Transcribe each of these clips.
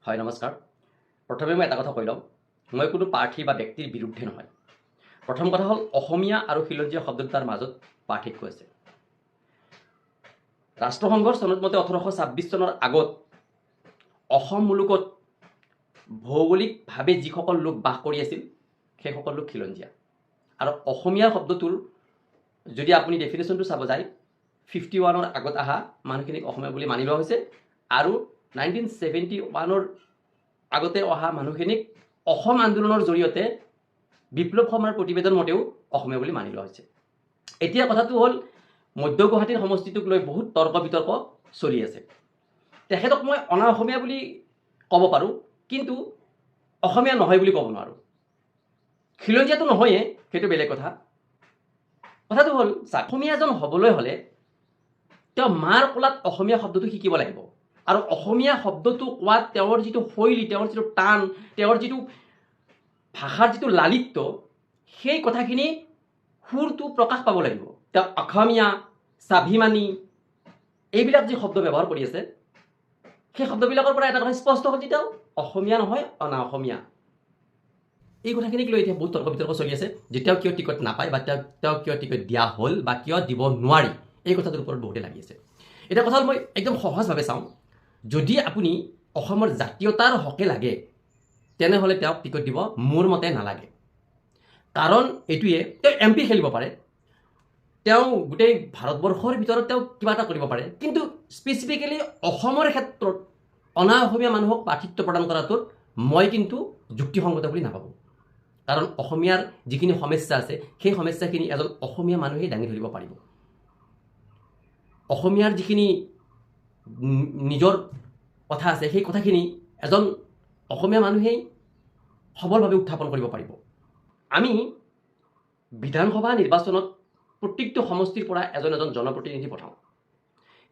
হয় নমস্কাৰ। প্ৰথমে মই এটা কথা কৈ লওঁ, মই কোনো প্ৰাৰ্থী বা ব্যক্তিৰ বিৰুদ্ধে নহয়। প্ৰথম কথা হ'ল অসমীয়া আৰু খিলঞ্জীয়া শব্দ দুটাৰ মাজত পাৰ্থক্য আছে। ৰাষ্ট্ৰসংঘৰ চনত মতে 1826 চনৰ আগত অসম মুলুকত ভৌগোলিকভাৱে যিসকল লোক বাস কৰি আছিল সেইসকল লোক খিলঞ্জীয়া। আৰু অসমীয়া শব্দটোৰ যদি আপুনি ডেফিনেশ্যনটো চাব যায় 51ৰ আগত অহা মানুহখিনিক অসমীয়া বুলি মানি লোৱা হৈছে আৰু 1971ৰ আগতে অহা মানুহখিনিক অসম আন্দোলনৰ জৰিয়তে বিপ্লৱ সময়ৰ প্ৰতিবেদন মতেও অসমীয়া বুলি মানি লোৱা হৈছে। এতিয়া কথাটো হ'ল মধ্য গুৱাহাটীৰ সমষ্টিটোক লৈ বহুত তৰ্ক বিতৰ্ক চলি আছে। তেখেতক মই অনা অসমীয়া বুলি ক'ব পাৰোঁ, কিন্তু অসমীয়া নহয় বুলি ক'ব নোৱাৰোঁ। খিলঞ্জীয়াটো নহয়েই, সেইটো বেলেগ কথা। কথাটো হ'ল অসমীয়া এজন হ'বলৈ হ'লে তেওঁ মাৰ কোলাত অসমীয়া শব্দটো শিকিব লাগিব। আৰু অসমীয়া শব্দটো কোৱাত তেওঁৰ যিটো শৈলী, তেওঁৰ যিটো টান, তেওঁৰ যিটো ভাষাৰ যিটো লালিত্য, সেই কথাখিনি সুৰটো প্ৰকাশ পাব লাগিব। তেওঁ অসমীয়া, স্বাভিমানী এইবিলাক যি শব্দ ব্যৱহাৰ কৰি আছে, সেই শব্দবিলাকৰ পৰা এটা কথা স্পষ্ট হ'ল যে তেওঁ অসমীয়া নহয়, অনা অসমীয়া। এই কথাখিনিক লৈ এতিয়া বহুত তৰ্ক বিতৰ্ক চলি আছে যে তেওঁ কিয় টিকট নাপায় বা তেওঁ কিয় টিকট দিয়া হ'ল বা কিয় দিব নোৱাৰি, এই কথাটোৰ ওপৰত বহুতে লাগি আছে। এতিয়া কথা হ'ল মই একদম সহজভাৱে চাওঁ, যদি আপুনি অসমৰ জাতীয়তাৰ হকে লাগে তেনেহ'লে তেওঁক টিকট দিব মোৰ মতে নালাগে। কাৰণ এইটোৱে, তেওঁ MP খেলিব পাৰে, তেওঁ গোটেই ভাৰতবৰ্ষৰ ভিতৰত তেওঁ কিবা এটা কৰিব পাৰে, কিন্তু স্পেচিফিকেলি অসমৰ ক্ষেত্ৰত অনা অসমীয়া মানুহক প্ৰাৰ্থিত্ব প্ৰদান কৰাটোত মই কিন্তু যুক্তিসংগত বুলি নাভাবোঁ। কাৰণ অসমীয়াৰ যিখিনি সমস্যা আছে সেই সমস্যাখিনি এজন অসমীয়া মানুহেই দাঙি ধৰিব পাৰিব। অসমীয়াৰ যিখিনি নিজৰ কথা আছে সেই কথাখিনি এজন অসমীয়া মানুহেই সবলভাৱে উত্থাপন কৰিব পাৰিব। আমি বিধানসভা নিৰ্বাচনত প্ৰত্যেকটো সমষ্টিৰ পৰা এজন এজন জনপ্ৰতিনিধি পঠাওঁ।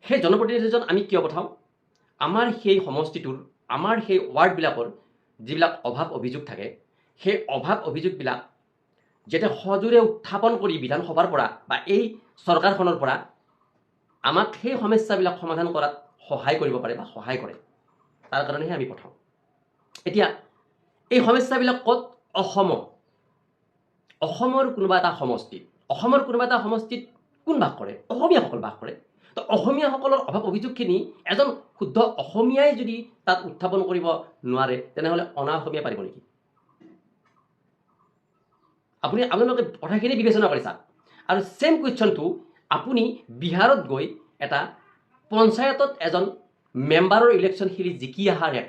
সেই জনপ্ৰতিনিধিজন আমি কিয় পঠাওঁ? আমাৰ সেই সমষ্টিটোৰ, আমাৰ সেই ৱাৰ্ডবিলাকৰ যিবিলাক অভাৱ অভিযোগ থাকে, সেই অভাৱ অভিযোগবিলাক যাতে সজোৰে উত্থাপন কৰি বিধানসভাৰ পৰা বা এই চৰকাৰখনৰ পৰা আমাক সেই সমস্যাবিলাক সমাধান কৰাত সহায় কৰিব পাৰে বা সহায় কৰে, তাৰ কাৰণেহে আমি পঠাওঁ। এতিয়া এই সমস্যাবিলাক ক'ত? অসমৰ কোনোবা এটা সমষ্টিত, অসমৰ কোনোবা এটা সমষ্টিত কোন বাস কৰে? অসমীয়াসকল বাস কৰে। তো অসমীয়াসকলৰ অভাৱ অভিযোগখিনি এজন শুদ্ধ অসমীয়াই যদি তাত উত্থাপন কৰিব নোৱাৰে, তেনেহ'লে অনা অসমীয়া পাৰিব নেকি? আপোনালোকে কথাখিনি বিবেচনা কৰি চাওক। আৰু ছেম কুৱেশ্যনটো আপুনি বিহাৰত গৈ এটা পঞ্চায়তত এজন মেম্বাৰৰ ইলেকশ্যন খেলি জিকি অহা ৰেকৰ্ড